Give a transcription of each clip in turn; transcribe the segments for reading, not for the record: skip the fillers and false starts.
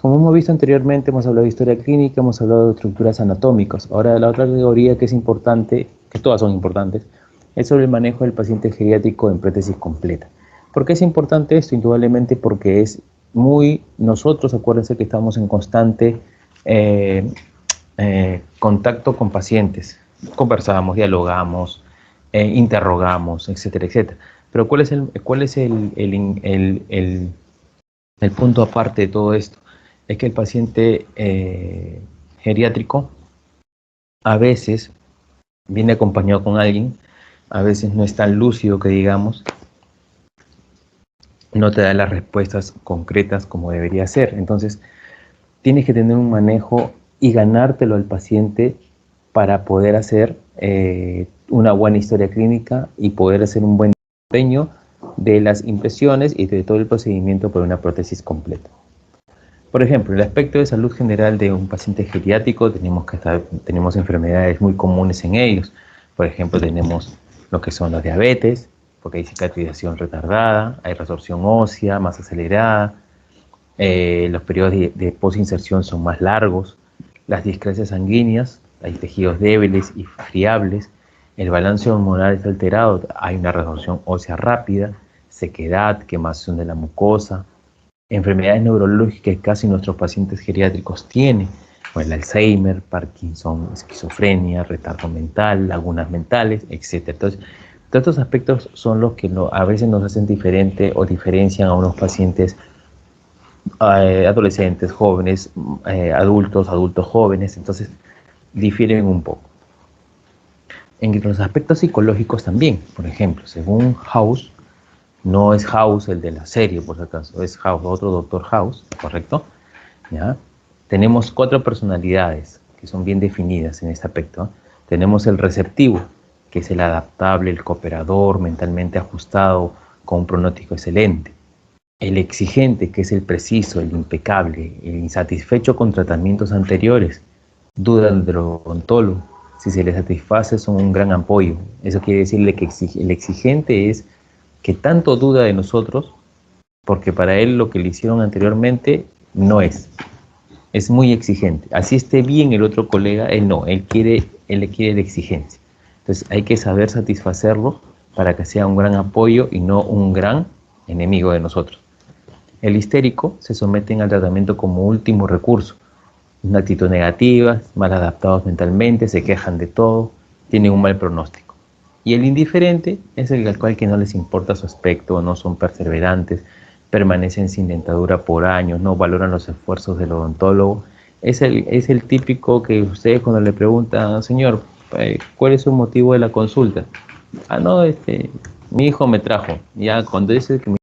Como hemos visto anteriormente, hemos hablado de historia clínica, hemos hablado de estructuras anatómicas. Ahora, la otra categoría que es importante, que todas son importantes, es sobre el manejo del paciente geriátrico en prótesis completa. ¿Por qué es importante esto? Indudablemente porque es nosotros, acuérdense que estamos en constante contacto con pacientes. Conversamos, dialogamos, interrogamos, etcétera, etcétera. Pero ¿cuál es el punto aparte de todo esto? Es que el paciente geriátrico a veces viene acompañado con alguien, a veces no es tan lúcido que digamos, no te da las respuestas concretas como debería ser. Entonces, tienes que tener un manejo y ganártelo al paciente para poder hacer una buena historia clínica y poder hacer un buen desempeño de las impresiones y de todo el procedimiento para una prótesis completa. Por ejemplo, el aspecto de salud general de un paciente geriátrico, tenemos enfermedades muy comunes en ellos. Por ejemplo, tenemos lo que son la diabetes, porque hay cicatrización retardada, hay resorción ósea más acelerada, los periodos de posinserción son más largos, las discrecias sanguíneas, hay tejidos débiles y friables, el balance hormonal está alterado, hay una resorción ósea rápida, sequedad, quemación de la mucosa, enfermedades neurológicas que casi nuestros pacientes geriátricos tienen, como el Alzheimer, Parkinson, esquizofrenia, retardo mental, lagunas mentales, etc. Entonces, todos estos aspectos son los que a veces nos hacen diferente o diferencian a unos pacientes adolescentes, jóvenes, adultos jóvenes, entonces difieren un poco. En los aspectos psicológicos también, por ejemplo, según House, no es House el de la serie, por si acaso, es House, otro Doctor House, ¿correcto? ¿Ya? Tenemos 4 personalidades que son bien definidas en este aspecto. Tenemos el receptivo, que es el adaptable, el cooperador, mentalmente ajustado, con un pronóstico excelente. El exigente, que es el preciso, el impecable, el insatisfecho con tratamientos anteriores, dudan del odontólogo. Si se les satisface, son un gran apoyo. Eso quiere decirle que el exigente es que tanto duda de nosotros, porque para él lo que le hicieron anteriormente no es muy exigente. Así esté bien el otro colega, él no, él le quiere la exigencia. Entonces hay que saber satisfacerlo para que sea un gran apoyo y no un gran enemigo de nosotros. El histérico se someten al tratamiento como último recurso. Una actitud negativa, mal adaptados mentalmente, se quejan de todo, tienen un mal pronóstico. Y el indiferente es el al cual que no les importa su aspecto, no son perseverantes, permanecen sin dentadura por años, no valoran los esfuerzos del odontólogo. Es el típico que ustedes cuando le preguntan, señor, ¿cuál es su motivo de la consulta? Ah, no, mi hijo me trajo. Ya cuando dice que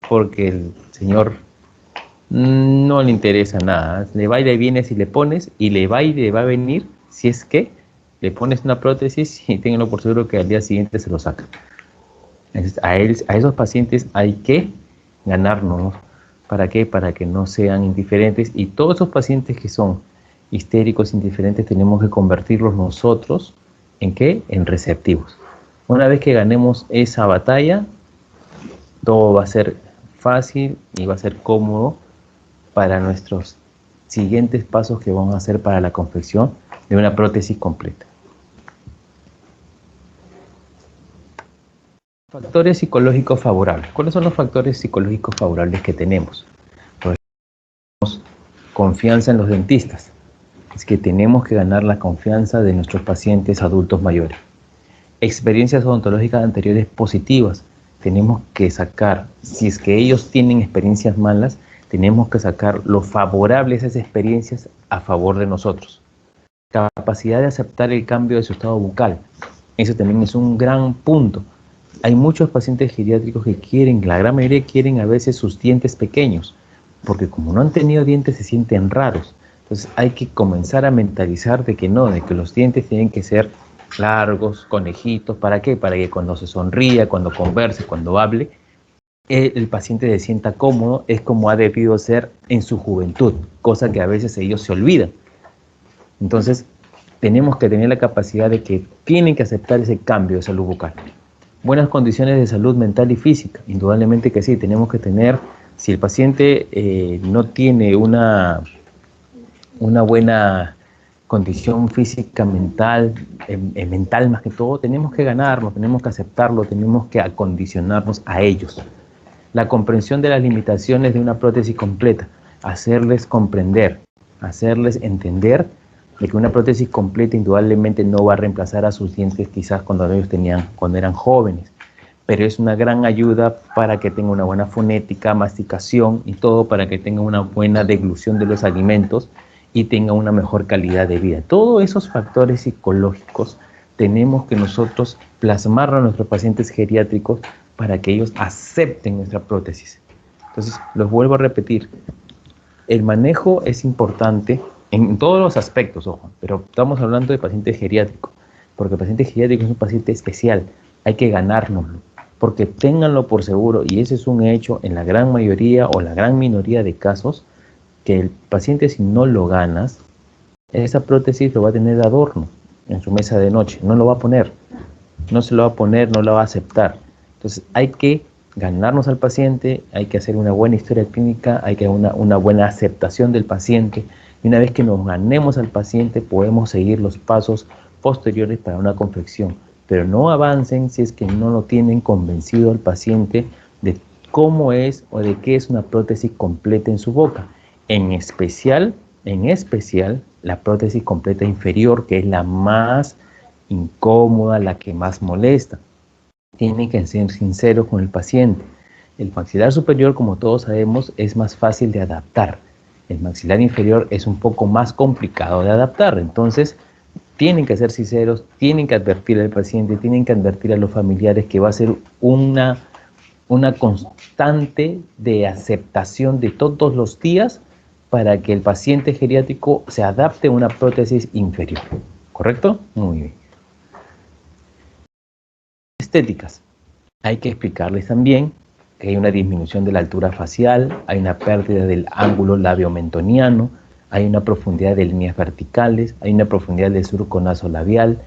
porque el señor no le interesa nada, le va y le viene si le pones, y le va y le va a venir si es que le pones una prótesis y ténganlo por seguro que al día siguiente se lo saca. A esos pacientes hay que ganarnos. ¿Para qué? Para que no sean indiferentes, y todos esos pacientes que son histéricos, indiferentes, tenemos que convertirlos nosotros ¿en qué? En receptivos. Una vez que ganemos esa batalla, todo va a ser fácil y va a ser cómodo para nuestros siguientes pasos que vamos a hacer para la confección de una prótesis completa. Factores psicológicos favorables. ¿Cuáles son los factores psicológicos favorables que tenemos? Por ejemplo, confianza en los dentistas. Es que tenemos que ganar la confianza de nuestros pacientes adultos mayores. Experiencias odontológicas anteriores positivas. Tenemos que sacar, si es que ellos tienen experiencias malas, tenemos que sacar lo favorable de esas experiencias a favor de nosotros. Capacidad de aceptar el cambio de su estado bucal. Eso también es un gran punto. Hay muchos pacientes geriátricos que quieren, la gran mayoría quieren a veces sus dientes pequeños, porque como no han tenido dientes se sienten raros. Entonces hay que comenzar a mentalizar de que no, de que los dientes tienen que ser largos, conejitos. ¿Para qué? Para que cuando se sonría, cuando converse, cuando hable, el paciente se sienta cómodo, es como ha debido ser en su juventud, cosa que a veces ellos se olvidan. Entonces, tenemos que tener la capacidad de que tienen que aceptar ese cambio de salud bucal. Buenas condiciones de salud mental y física, indudablemente que sí, tenemos que tener, si el paciente no tiene una buena condición física, mental, mental más que todo, tenemos que ganarlo, tenemos que aceptarlo, tenemos que acondicionarnos a ellos. La comprensión de las limitaciones de una prótesis completa, hacerles comprender, hacerles entender de que una prótesis completa indudablemente no va a reemplazar a sus dientes quizás cuando eran jóvenes, pero es una gran ayuda para que tenga una buena fonética, masticación y todo, para que tenga una buena deglución de los alimentos y tenga una mejor calidad de vida. Todos esos factores psicológicos tenemos que nosotros plasmarlo a nuestros pacientes geriátricos para que ellos acepten nuestra prótesis. Entonces, los vuelvo a repetir, el manejo es importante en todos los aspectos, ojo, pero estamos hablando de paciente geriátrico, porque el paciente geriátrico es un paciente especial, hay que ganárnoslo, porque ténganlo por seguro, y ese es un hecho en la gran mayoría o la gran minoría de casos, que el paciente, si no lo ganas, esa prótesis lo va a tener de adorno en su mesa de noche, no lo va a poner, no se lo va a poner, no lo va a aceptar. Entonces hay que ganarnos al paciente, hay que hacer una buena historia clínica, hay que hacer una buena aceptación del paciente, y una vez que nos ganemos al paciente podemos seguir los pasos posteriores para una confección, pero no avancen si es que no lo tienen convencido al paciente de cómo es o de qué es una prótesis completa en su boca. En especial, la prótesis completa inferior, que es la más incómoda, la que más molesta. Tienen que ser sinceros con el paciente. El maxilar superior, como todos sabemos, es más fácil de adaptar. El maxilar inferior es un poco más complicado de adaptar. Entonces, tienen que ser sinceros, tienen que advertir al paciente, tienen que advertir a los familiares que va a ser una constante de aceptación de todos los días para que el paciente geriátrico se adapte a una prótesis inferior. ¿Correcto? Muy bien. Estéticas. Hay que explicarles también que hay una disminución de la altura facial, hay una pérdida del ángulo labiomentoniano, hay una profundidad de líneas verticales, hay una profundidad del surco nasolabial,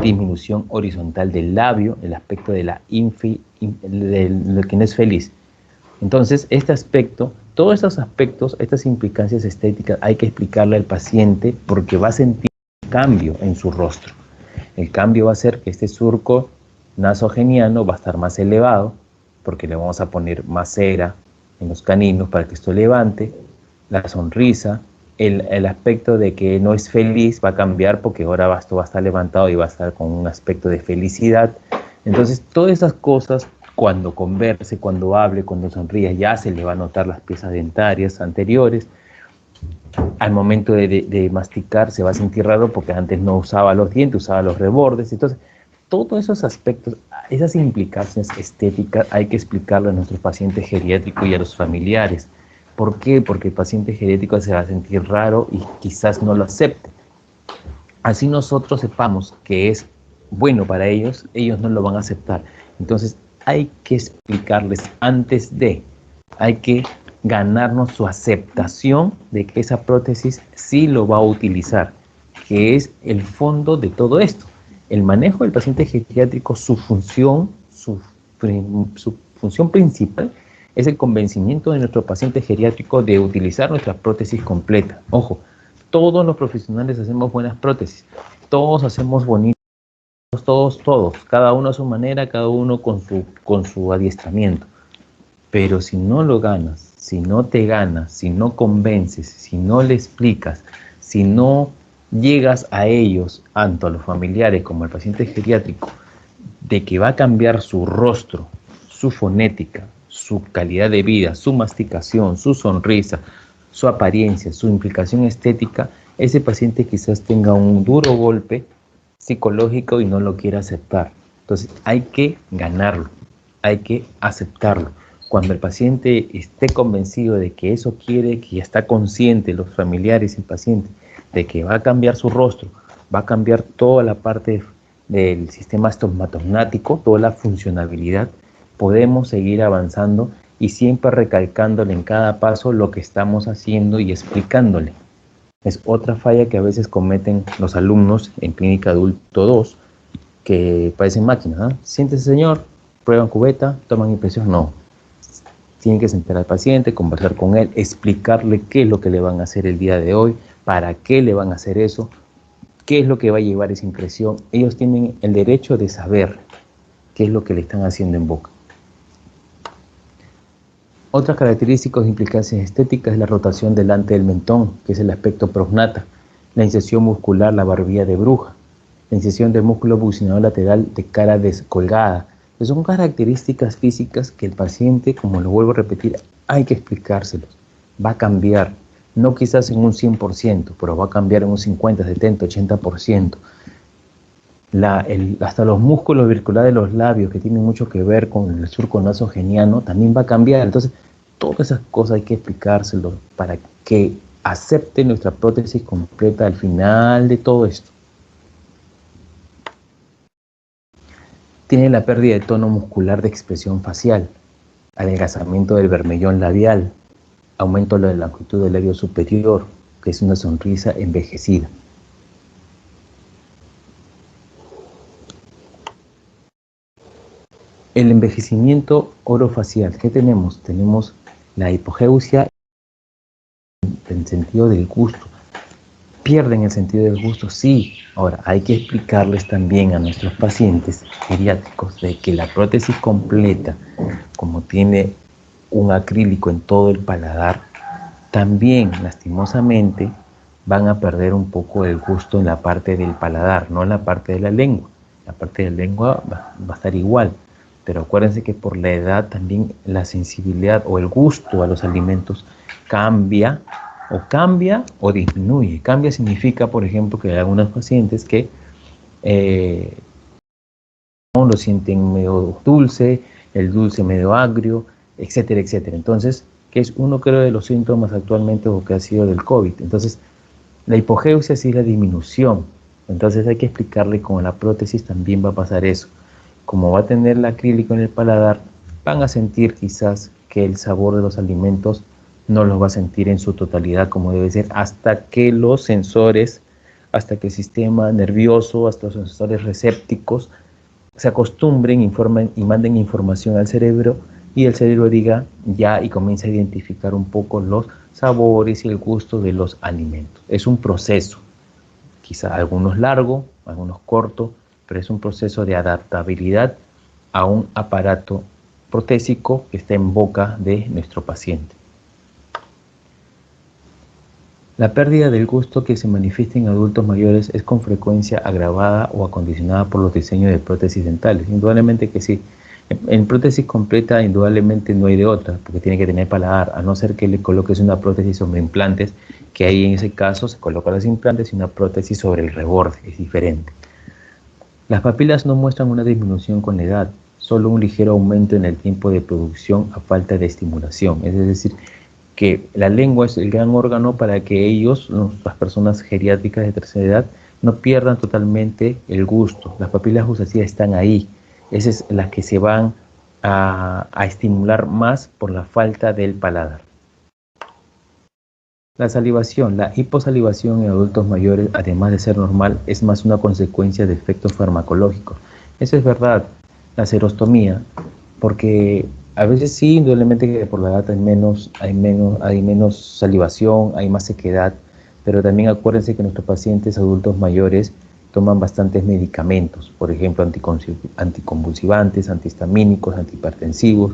disminución horizontal del labio, el aspecto de de lo que no es feliz. Entonces, este aspecto, todos esos aspectos, estas implicancias estéticas, hay que explicarle al paciente porque va a sentir un cambio en su rostro. El cambio va a ser que este surco nasogeniano va a estar más elevado, porque le vamos a poner más cera en los caninos para que esto levante, la sonrisa, el aspecto de que no es feliz va a cambiar porque ahora esto va a estar levantado y va a estar con un aspecto de felicidad. Entonces, todas esas cosas, cuando converse, cuando hable, cuando sonríe, ya se le va a notar las piezas dentarias anteriores. Al momento de masticar se va a sentir raro porque antes no usaba los dientes, usaba los rebordes. Entonces, todos esos aspectos, esas implicaciones estéticas hay que explicarlo a nuestro paciente geriátrico y a los familiares. ¿Por qué? Porque el paciente geriátrico se va a sentir raro y quizás no lo acepte. Así nosotros sepamos que es bueno para ellos, ellos no lo van a aceptar. Entonces hay que explicarles hay que ganarnos su aceptación de que esa prótesis sí lo va a utilizar, que es el fondo de todo esto. El manejo del paciente geriátrico, su función principal es el convencimiento de nuestro paciente geriátrico de utilizar nuestra prótesis completa. Ojo, todos los profesionales hacemos buenas prótesis, todos hacemos bonitos, todos, cada uno a su manera, cada uno con su adiestramiento. Pero si no lo ganas, si no te ganas, si no convences, si no le explicas, si no llegas a ellos, tanto a los familiares como al paciente geriátrico, de que va a cambiar su rostro, su fonética, su calidad de vida, su masticación, su sonrisa, su apariencia, su implicación estética, ese paciente quizás tenga un duro golpe psicológico y no lo quiera aceptar. Entonces hay que ganarlo, hay que aceptarlo. Cuando el paciente esté convencido de que eso quiere, que ya está consciente, los familiares y el paciente, de que va a cambiar su rostro, va a cambiar toda la parte del sistema estomatognático, toda la funcionalidad, podemos seguir avanzando y siempre recalcándole en cada paso lo que estamos haciendo y explicándole. Es otra falla que a veces cometen los alumnos en clínica adulto 2, que parecen máquinas, ¿eh? Siéntese, señor, prueban cubeta, toman impresión. No. Tienen que sentar al paciente, conversar con él, explicarle qué es lo que le van a hacer el día de hoy, para qué le van a hacer eso, qué es lo que va a llevar esa impresión. Ellos tienen el derecho de saber qué es lo que le están haciendo en boca. Otras características de implicancias estéticas es la rotación delante del mentón, que es el aspecto prognata, la inserción muscular, la barbilla de bruja, la inserción del músculo bucinador lateral de cara descolgada. Son características físicas que el paciente, como lo vuelvo a repetir, hay que explicárselos. Va a cambiar, no quizás en un 100%, pero va a cambiar en un 50, 70, 80%. Hasta los músculos auriculares de los labios, que tienen mucho que ver con el surco nasogeniano, también va a cambiar. Entonces, todas esas cosas hay que explicárselos para que acepte nuestra prótesis completa al final de todo esto. Tiene la pérdida de tono muscular de expresión facial, adelgazamiento del bermellón labial, aumento de la longitud del labio superior, que es una sonrisa envejecida. El envejecimiento orofacial, ¿qué tenemos? Tenemos la hipogeusia en el sentido del gusto. ¿Pierden el sentido del gusto? Sí. Ahora, hay que explicarles también a nuestros pacientes geriátricos de que la prótesis completa, como tiene un acrílico en todo el paladar, también lastimosamente van a perder un poco el gusto en la parte del paladar, no en la parte de la lengua. La parte de la lengua va a estar igual, pero acuérdense que por la edad también la sensibilidad o el gusto a los alimentos cambia o disminuye. Cambia significa, por ejemplo, que hay algunos pacientes que lo sienten medio dulce, el dulce medio agrio, etcétera, etcétera. Entonces, que es uno creo de los síntomas actualmente o que ha sido del COVID. Entonces, la hipogeusia sí es la disminución. Entonces hay que explicarle que con la prótesis también va a pasar eso. Como va a tener el acrílico en el paladar, van a sentir quizás que el sabor de los alimentos no los va a sentir en su totalidad como debe ser, hasta que los sensores, hasta que el sistema nervioso, hasta los sensores resépticos se acostumbren, informen y manden información al cerebro y el cerebro diga ya y comienza a identificar un poco los sabores y el gusto de los alimentos. Es un proceso, quizá algunos largo, algunos corto, pero es un proceso de adaptabilidad a un aparato protésico que está en boca de nuestro paciente. La pérdida del gusto que se manifiesta en adultos mayores es con frecuencia agravada o acondicionada por los diseños de prótesis dentales. Indudablemente que sí. En prótesis completa indudablemente no hay de otra, porque tiene que tener paladar, a no ser que le coloques una prótesis sobre implantes, que ahí en ese caso se colocan los implantes y una prótesis sobre el reborde, es diferente. Las papilas no muestran una disminución con la edad, solo un ligero aumento en el tiempo de producción a falta de estimulación, es decir, que la lengua es el gran órgano para que ellos, las personas geriátricas de tercera edad, no pierdan totalmente el gusto. Las papilas gustativas están ahí. Esas son las que se van a estimular más por la falta del paladar. La salivación, la hiposalivación en adultos mayores, además de ser normal, es más una consecuencia de efectos farmacológicos. Eso es verdad. La serostomía, porque a veces sí, indudablemente que por la edad hay menos salivación, hay más sequedad, pero también acuérdense que nuestros pacientes adultos mayores toman bastantes medicamentos, por ejemplo, anticonvulsivantes, antihistamínicos, antihipertensivos,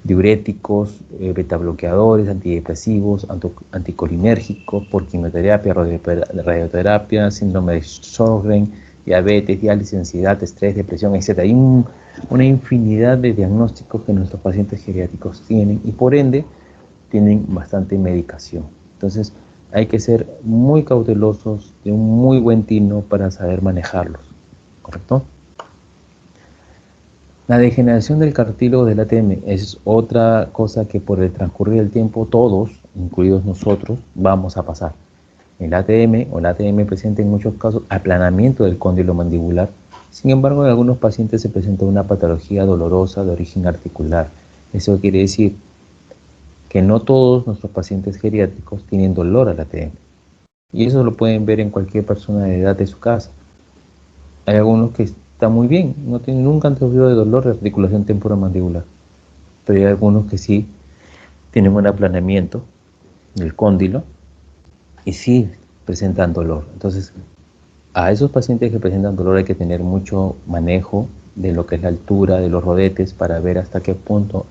diuréticos, betabloqueadores, antidepresivos, anticolinérgicos, por quimioterapia, radioterapia, síndrome de Sjögren, diabetes, diálisis, ansiedad, estrés, depresión, etc. Hay una infinidad de diagnósticos que nuestros pacientes geriátricos tienen y por ende tienen bastante medicación. Entonces hay que ser muy cautelosos, de un muy buen tino para saber manejarlos, ¿correcto? La degeneración del cartílago del ATM es otra cosa que por el transcurrir del tiempo todos, incluidos nosotros, vamos a pasar. El ATM o el ATM presenta en muchos casos aplanamiento del cóndilo mandibular Sin embargo, en algunos pacientes se presenta una patología dolorosa de origen articular. Eso quiere decir que no todos nuestros pacientes geriátricos tienen dolor al ATM. Y eso lo pueden ver en cualquier persona de edad de su casa. Hay algunos que están muy bien, no tienen, nunca han sufrido de dolor de articulación temporomandibular. Pero hay algunos que sí tienen un aplanamiento del cóndilo y sí presentan dolor. Entonces, a esos pacientes que presentan dolor hay que tener mucho manejo de lo que es la altura de los rodetes para ver hasta qué punto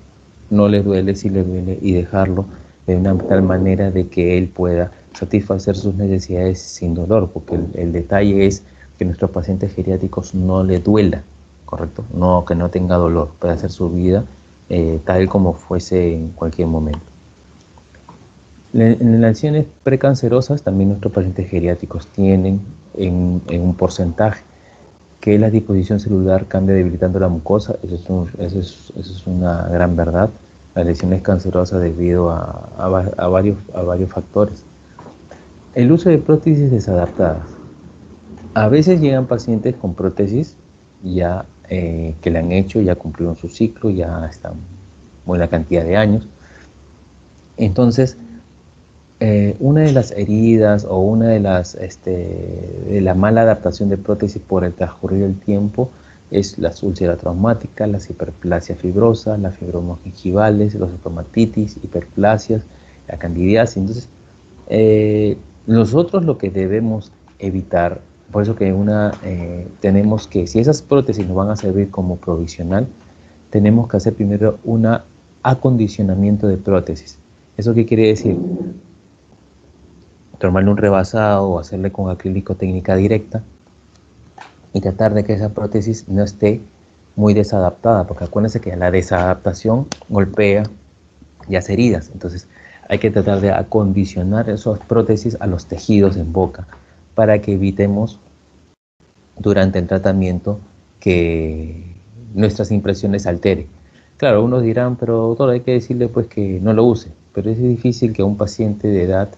no le duele, si le duele, y dejarlo de una tal manera de que él pueda satisfacer sus necesidades sin dolor, porque el detalle es que nuestros pacientes geriátricos no le duela, ¿correcto? No, que no tenga dolor, puede hacer su vida tal como fuese en cualquier momento. En las lesiones precancerosas también nuestros pacientes geriátricos tienen en un porcentaje que la disposición celular cambia debilitando la mucosa. Eso es una gran verdad. Las lesiones cancerosas debido a varios factores. El uso de prótesis desadaptadas. A veces llegan pacientes con prótesis ya que le han hecho, ya cumplieron su ciclo, ya están buena cantidad de años. Entonces, una de las heridas o una de la mala adaptación de prótesis por el transcurrir del tiempo es la úlcera traumática, la hiperplasia fibrosa, las fibromas gingivales, los estomatitis, hiperplasias, la candidiasis. Entonces, nosotros lo que debemos evitar, por eso que tenemos que, si esas prótesis nos van a servir como provisional, tenemos que hacer primero un acondicionamiento de prótesis. ¿Eso qué quiere decir? Tomarle un rebasado o hacerle con acrílico técnica directa y tratar de que esa prótesis no esté muy desadaptada, porque acuérdense que la desadaptación golpea y hace heridas. Entonces hay que tratar de acondicionar esas prótesis a los tejidos en boca para que evitemos durante el tratamiento que nuestras impresiones alteren. Claro, unos dirán, pero doctor, hay que decirle pues que no lo use, pero es difícil que un paciente de edad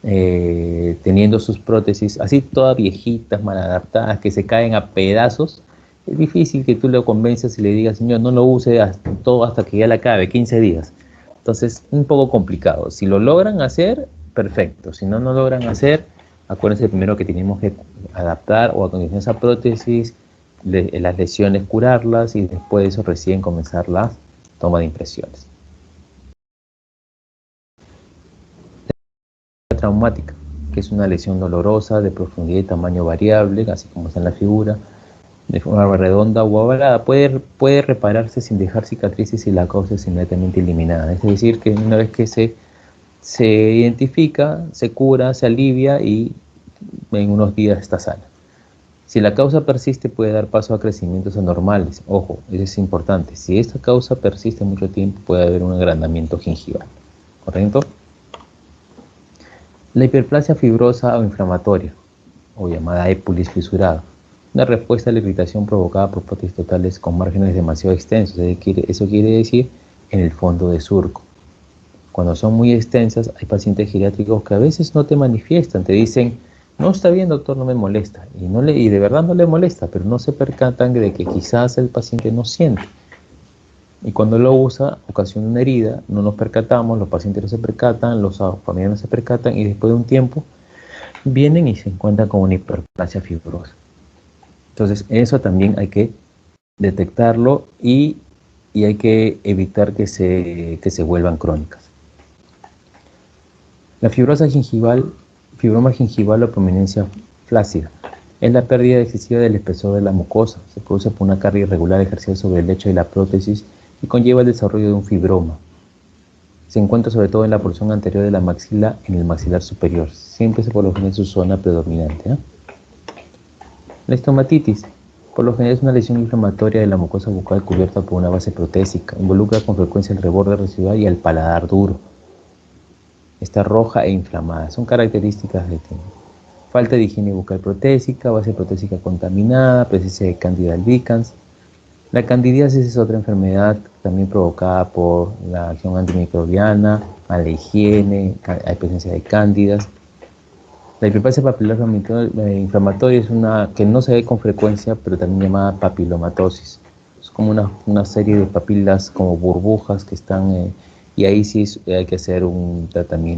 teniendo sus prótesis así todas viejitas, mal adaptadas, que se caen a pedazos, es difícil que tú lo convenzas y le digas, señor, no lo use todo hasta que ya le acabe, 15 días. Entonces, un poco complicado. Si lo logran hacer, perfecto. Si no, no logran hacer, acuérdense primero que tenemos que adaptar o acondicionar esa prótesis, las lesiones curarlas y después de eso recién comenzar la toma de impresiones. Traumática, que es una lesión dolorosa de profundidad y tamaño variable, así como está en la figura, de forma redonda o ovalada, puede repararse sin dejar cicatrices y la causa es inmediatamente eliminada. Es decir, que una vez que se identifica, se cura, se alivia y en unos días está sana. Si la causa persiste, puede dar paso a crecimientos anormales. Ojo, eso es importante. Si esta causa persiste mucho tiempo, puede haber un agrandamiento gingival. ¿Correcto? La hiperplasia fibrosa o inflamatoria, o llamada épulis fisurada, una respuesta a la irritación provocada por prótesis totales con márgenes demasiado extensos. Eso quiere decir en el fondo de surco. Cuando son muy extensas, hay pacientes geriátricos que a veces no te manifiestan, te dicen, no está bien doctor, no me molesta, y de verdad no le molesta, pero no se percatan de que quizás el paciente no siente. Y cuando lo usa, ocasiona una herida, no nos percatamos, los pacientes no se percatan, los familiares no se percatan y después de un tiempo vienen y se encuentran con una hiperplasia fibrosa. Entonces eso también hay que detectarlo y hay que evitar que se vuelvan crónicas. La fibroma gingival o prominencia flácida es la pérdida excesiva del espesor de la mucosa. Se produce por una carga irregular ejercida sobre el lecho de la prótesis y conlleva el desarrollo de un fibroma. Se encuentra sobre todo en la porción anterior de la maxila, en el maxilar superior. Siempre se por lo general su zona predominante. La estomatitis, por lo general es una lesión inflamatoria de la mucosa bucal cubierta por una base protésica. Involucra con frecuencia el reborde residual y el paladar duro. Está roja e inflamada. Son características de TENS. Falta de higiene bucal protésica, base protésica contaminada, presencia de Candida albicans. La candidiasis es otra enfermedad también provocada por la acción antimicrobiana, mala higiene, hay presencia de cándidas. La hiperplasia papilar inflamatoria es una que no se ve con frecuencia, pero también llamada papilomatosis. Es como una serie de papilas como burbujas que están, y ahí sí hay que hacer un tratamiento